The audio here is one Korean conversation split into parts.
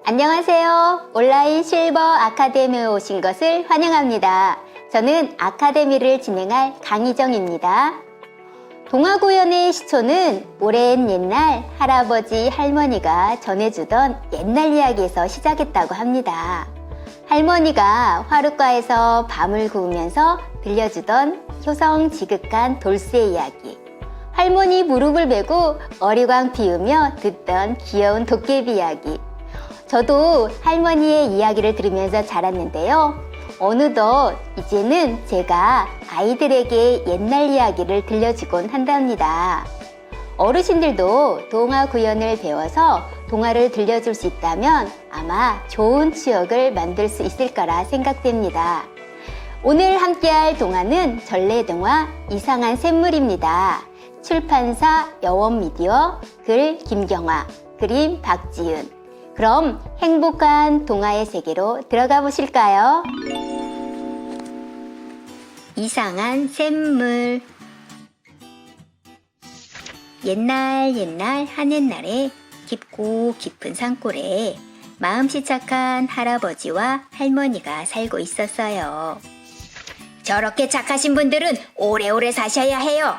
안녕하세요. 온라인 실버 아카데미에 오신 것을 환영합니다. 저는 아카데미를 진행할 강희정입니다. 동화구연의 시초는 오랜 옛날 할아버지 할머니가 전해주던 옛날 이야기에서 시작했다고 합니다. 할머니가 화룻가에서 밤을 구우면서 들려주던 효성 지극한 돌쇠 이야기, 할머니 무릎을 베고 어리광 피우며 듣던 귀여운 도깨비 이야기. 저도 할머니의 이야기를 들으면서 자랐는데요. 어느덧 이제는 제가 아이들에게 옛날 이야기를 들려주곤 한답니다. 어르신들도 동화 구연을 배워서 동화를 들려줄 수 있다면 아마 좋은 추억을 만들 수 있을 거라 생각됩니다. 오늘 함께할 동화는 전래동화 이상한 샘물입니다. 출판사 여원미디어, 글 김경화, 그림 박지윤. 그럼 행복한 동화의 세계로 들어가 보실까요? 이상한 샘물. 옛날 한옛날에 깊고 깊은 산골에 마음씨 착한 할아버지와 할머니가 살고 있었어요. 저렇게 착하신 분들은 오래오래 사셔야 해요.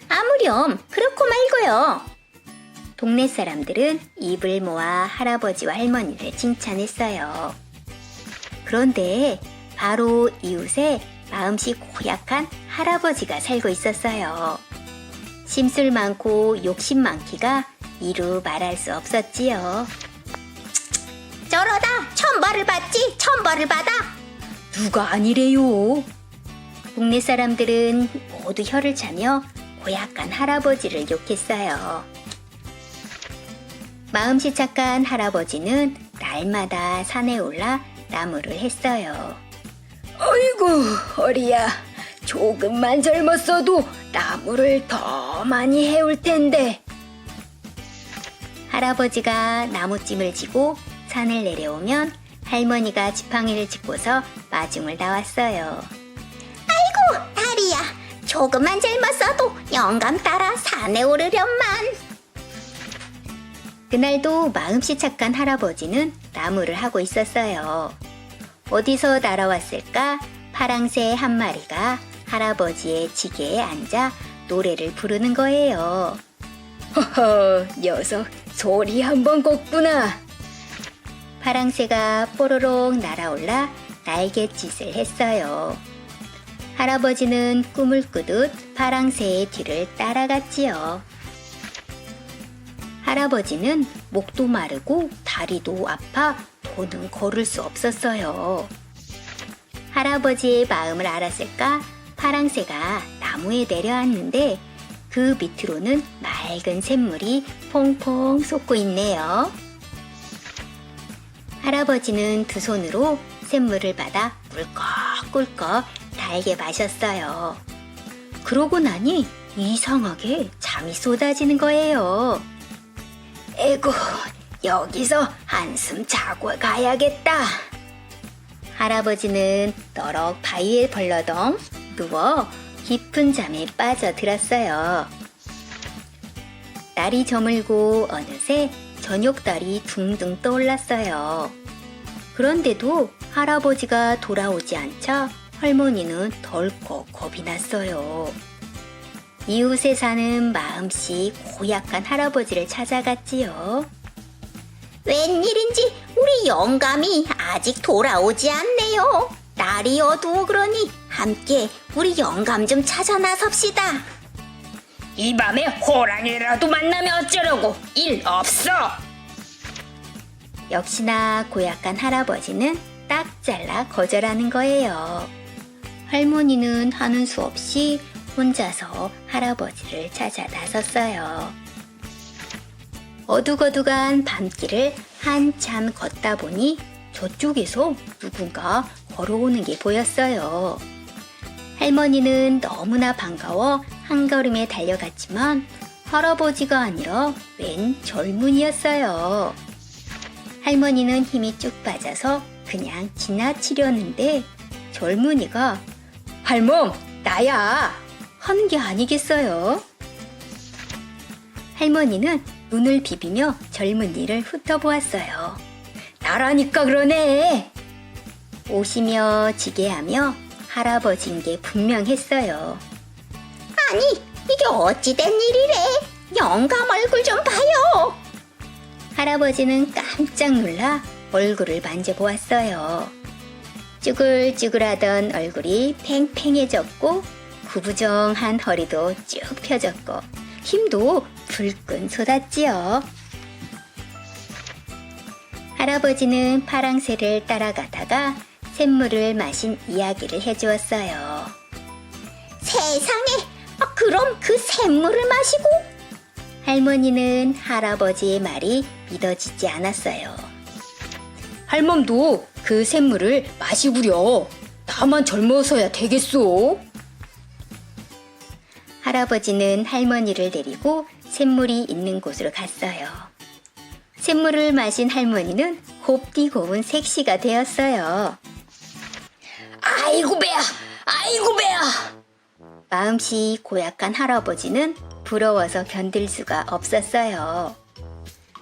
아무렴 그렇고 말고요. 동네 사람들은 입을 모아 할아버지와 할머니를 칭찬했어요. 그런데 바로 이웃에 마음씨 고약한 할아버지가 살고 있었어요. 심술 많고 욕심 많기가 이루 말할 수 없었지요. 저러다 천벌을 받지, 천벌을 받아. 누가 아니래요. 동네 사람들은 모두 혀를 차며 고약한 할아버지를 욕했어요. 마음씨 착한 할아버지는 날마다 산에 올라 나무를 했어요. 어이구 허리야, 조금만 젊었어도 나무를 더 많이 해올 텐데. 할아버지가 나무찜을 지고 산을 내려오면 할머니가 지팡이를 짚고서 마중을 나왔어요. 아이고 다리야, 조금만 젊었어도 영감 따라 산에 오르련만. 그날도 마음씨 착한 할아버지는 나무를 하고 있었어요. 어디서 날아왔을까? 파랑새 한 마리가 할아버지의 지게에 앉아 노래를 부르는 거예요. 허허, 녀석 소리 한번 걷구나. 파랑새가 뽀로록 날아올라 날갯짓을 했어요. 할아버지는 꿈을 꾸듯 파랑새의 뒤를 따라갔지요. 할아버지는 목도 마르고 다리도 아파 더는 걸을 수 없었어요. 할아버지의 마음을 알았을까? 파랑새가 나무에 내려앉는데 그 밑으로는 맑은 샘물이 퐁퐁 솟고 있네요. 할아버지는 두 손으로 샘물을 받아 꿀꺽꿀꺽 달게 마셨어요. 그러고 나니 이상하게 잠이 쏟아지는 거예요. 에구, 여기서 한숨 자고 가야겠다. 할아버지는 너럭 바위에 벌러덩 누워 깊은 잠에 빠져들었어요. 날이 저물고 어느새 저녁달이 둥둥 떠올랐어요. 그런데도 할아버지가 돌아오지 않자 할머니는 덜컥 겁이 났어요. 이웃에 사는 마음씨 고약한 할아버지를 찾아갔지요. 웬일인지 우리 영감이 아직 돌아오지 않네요. 날이 어두워 그러니 함께 우리 영감 좀 찾아 나섭시다. 이 밤에 호랑이라도 만나면 어쩌려고, 일 없어. 역시나 고약한 할아버지는 딱 잘라 거절하는 거예요. 할머니는 하는 수 없이 혼자서 할아버지를 찾아 나섰어요. 어둑어둑한 밤길을 한참 걷다 보니 저쪽에서 누군가 걸어오는 게 보였어요. 할머니는 너무나 반가워 한 걸음에 달려갔지만 할아버지가 아니라 웬 젊은이였어요. 할머니는 힘이 쭉 빠져서 그냥 지나치려는데 젊은이가 할멈, 나야! 하는 게 아니겠어요? 할머니는 눈을 비비며 젊은이를 훑어보았어요. 나라니까 그러네. 오시며 지게하며 할아버지인 게 분명했어요. 아니, 이게 어찌된 일이래? 영감 얼굴 좀 봐요. 할아버지는 깜짝 놀라 얼굴을 만져보았어요. 쭈글쭈글하던 얼굴이 팽팽해졌고 구부정한 허리도 쭉 펴졌고 힘도 불끈 솟았지요. 할아버지는 파랑새를 따라가다가 샘물을 마신 이야기를 해주었어요. 세상에, 그럼 그 샘물을 마시고? 할머니는 할아버지의 말이 믿어지지 않았어요. 할멈도 그 샘물을 마시구려. 나만 젊어서야 되겠소. 할아버지는 할머니를 데리고 샘물이 있는 곳으로 갔어요. 샘물을 마신 할머니는 곱디 고운 색시가 되었어요. 아이고 배야! 아이고 배야! 마음씨 고약한 할아버지는 부러워서 견딜 수가 없었어요.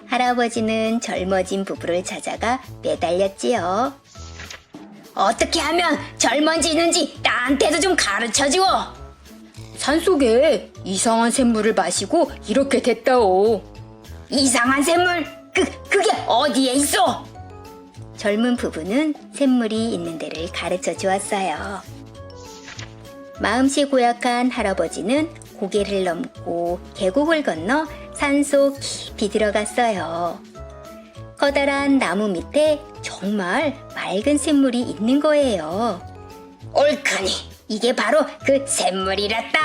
할아버지는 젊어진 부부를 찾아가 매달렸지요. 어떻게 하면 젊어지는지 나한테도 좀 가르쳐줘. 산속에 이상한 샘물을 마시고 이렇게 됐다오. 이상한 샘물? 그게 어디에 있어? 젊은 부부는 샘물이 있는 데를 가르쳐 주었어요. 마음씨 고약한 할아버지는 고개를 넘고 계곡을 건너 산속 깊이 들어갔어요. 커다란 나무 밑에 정말 맑은 샘물이 있는 거예요. 옳거니 이게 바로 그 샘물이랬다.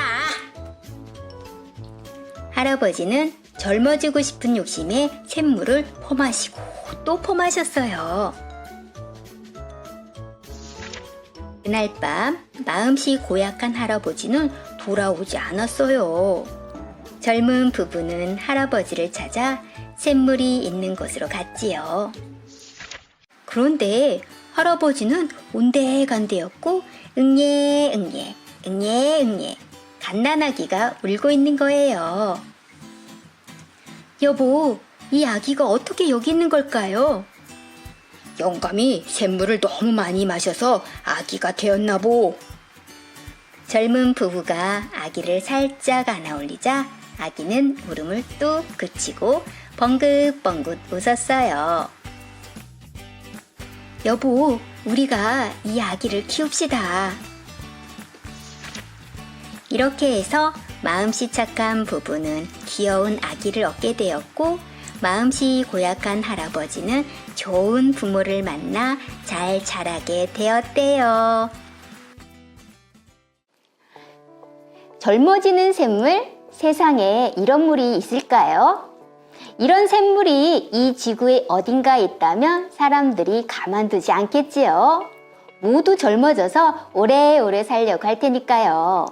할아버지는 젊어지고 싶은 욕심에 샘물을 퍼마시고 또 퍼마셨어요. 그날 밤 마음씨 고약한 할아버지는 돌아오지 않았어요. 젊은 부부는 할아버지를 찾아 샘물이 있는 곳으로 갔지요. 그런데 할아버지는 온데간데였고 응예 갓난아기가 울고 있는 거예요. 여보, 이 아기가 어떻게 여기 있는 걸까요? 영감이 샘물을 너무 많이 마셔서 아기가 되었나 보. 젊은 부부가 아기를 살짝 안아 올리자 아기는 울음을 뚝 그치고 벙긋벙긋 웃었어요. 여보, 우리가 이 아기를 키웁시다. 이렇게 해서 마음씨 착한 부부는 귀여운 아기를 얻게 되었고 마음씨 고약한 할아버지는 좋은 부모를 만나 잘 자라게 되었대요. 젊어지는 샘물? 세상에 이런 물이 있을까요? 이런 샘물이 이 지구의 어딘가에 있다면 사람들이 가만두지 않겠지요. 모두 젊어져서 오래오래 살려고 할 테니까요.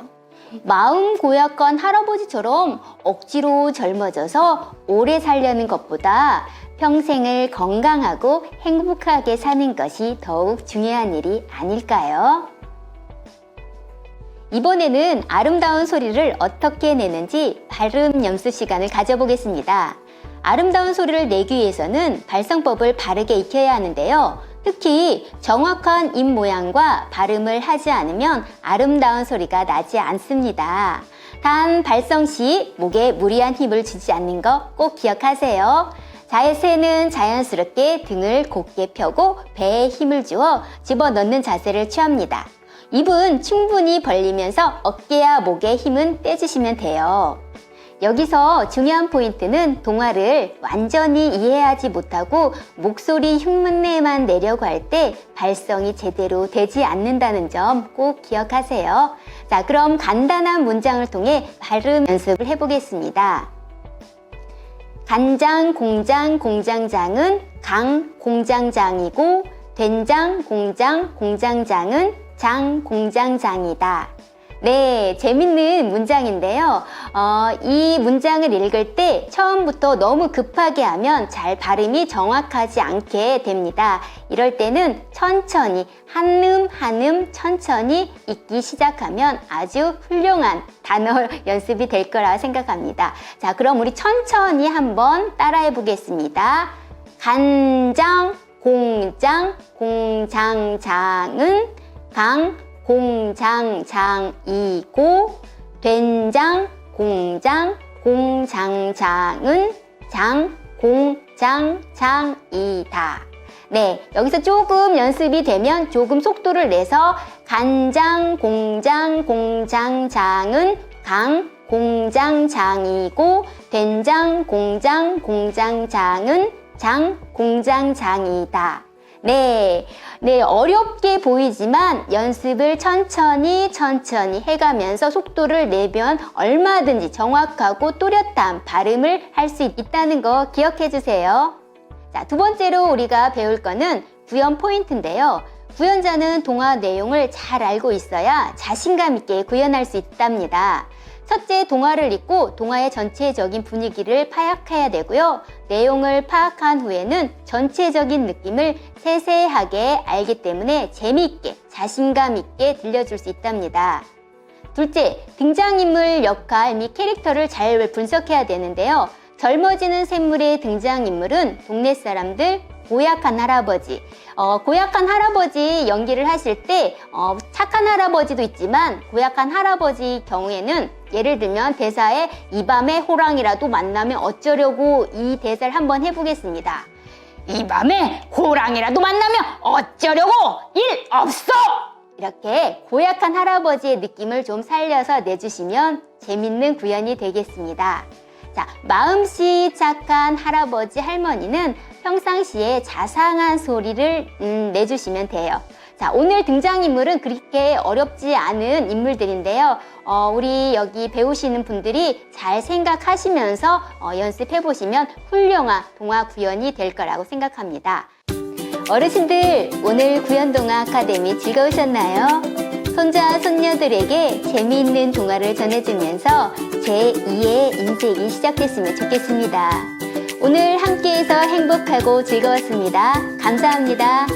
마음 고약한 할아버지처럼 억지로 젊어져서 오래 살려는 것보다 평생을 건강하고 행복하게 사는 것이 더욱 중요한 일이 아닐까요? 이번에는 아름다운 소리를 어떻게 내는지 발음 연습 시간을 가져보겠습니다. 아름다운 소리를 내기 위해서는 발성법을 바르게 익혀야 하는데요. 특히 정확한 입 모양과 발음을 하지 않으면 아름다운 소리가 나지 않습니다. 단 발성 시 목에 무리한 힘을 주지 않는 거 꼭 기억하세요. 자세는 자연스럽게 등을 곧게 펴고 배에 힘을 주어 집어넣는 자세를 취합니다. 입은 충분히 벌리면서 어깨와 목에 힘은 빼주시면 돼요. 여기서 중요한 포인트는 동화를 완전히 이해하지 못하고 목소리 흉내만 내려고 할 때 발성이 제대로 되지 않는다는 점 꼭 기억하세요. 자, 그럼 간단한 문장을 통해 발음 연습을 해보겠습니다. 간장 공장 공장장은 강 공장장이고 된장 공장 공장장은 장 공장장이다. 네, 재밌는 문장인데요. 이 문장을 읽을 때 처음부터 너무 급하게 하면 잘 발음이 정확하지 않게 됩니다. 이럴 때는 천천히 한음 한음 천천히 읽기 시작하면 아주 훌륭한 단어 연습이 될 거라 생각합니다. 자, 그럼 우리 천천히 한번 따라해 보겠습니다. 간장 공장, 공장장은 강, 공장장이고 된장, 공장, 공장장은 장, 공장장이다. 네, 여기서 조금 연습이 되면 조금 속도를 내서 간장, 공장, 공장장은 강, 공장장이고 된장, 공장, 공장장은 장, 공장장이다. 네, 어렵게 보이지만 연습을 천천히 해가면서 속도를 내면 얼마든지 정확하고 또렷한 발음을 할 수 있다는 거 기억해 주세요. 자, 두 번째로 우리가 배울 거는 구연 포인트인데요. 구연자는 동화 내용을 잘 알고 있어야 자신감 있게 구연할 수 있답니다. 첫째, 동화를 읽고 동화의 전체적인 분위기를 파악해야 되고요. 내용을 파악한 후에는 전체적인 느낌을 세세하게 알기 때문에 재미있게, 자신감 있게 들려줄 수 있답니다. 둘째, 등장인물 역할 및 캐릭터를 잘 분석해야 되는데요. 젊어지는 샘물의 등장인물은 동네 사람들, 고약한 할아버지. 고약한 할아버지 연기를 하실 때 착한 할아버지도 있지만 고약한 할아버지 경우에는 예를 들면 대사에 이 밤에 호랑이라도 만나면 어쩌려고 이 대사를 한번 해보겠습니다. 이 밤에 호랑이라도 만나면 어쩌려고 일 없어! 이렇게 고약한 할아버지의 느낌을 좀 살려서 내주시면 재밌는 구연이 되겠습니다. 자, 마음씨 착한 할아버지 할머니는 평상시에 자상한 소리를 내주시면 돼요. 자, 오늘 등장인물은 그렇게 어렵지 않은 인물들인데요. 우리 여기 배우시는 분들이 잘 생각하시면서 연습해보시면 훌륭한 동화 구연이 될 거라고 생각합니다. 어르신들, 오늘 구연동화 아카데미 즐거우셨나요? 손자, 손녀들에게 재미있는 동화를 전해주면서 제2의 인생이 시작됐으면 좋겠습니다. 오늘 함께해서 행복하고 즐거웠습니다. 감사합니다.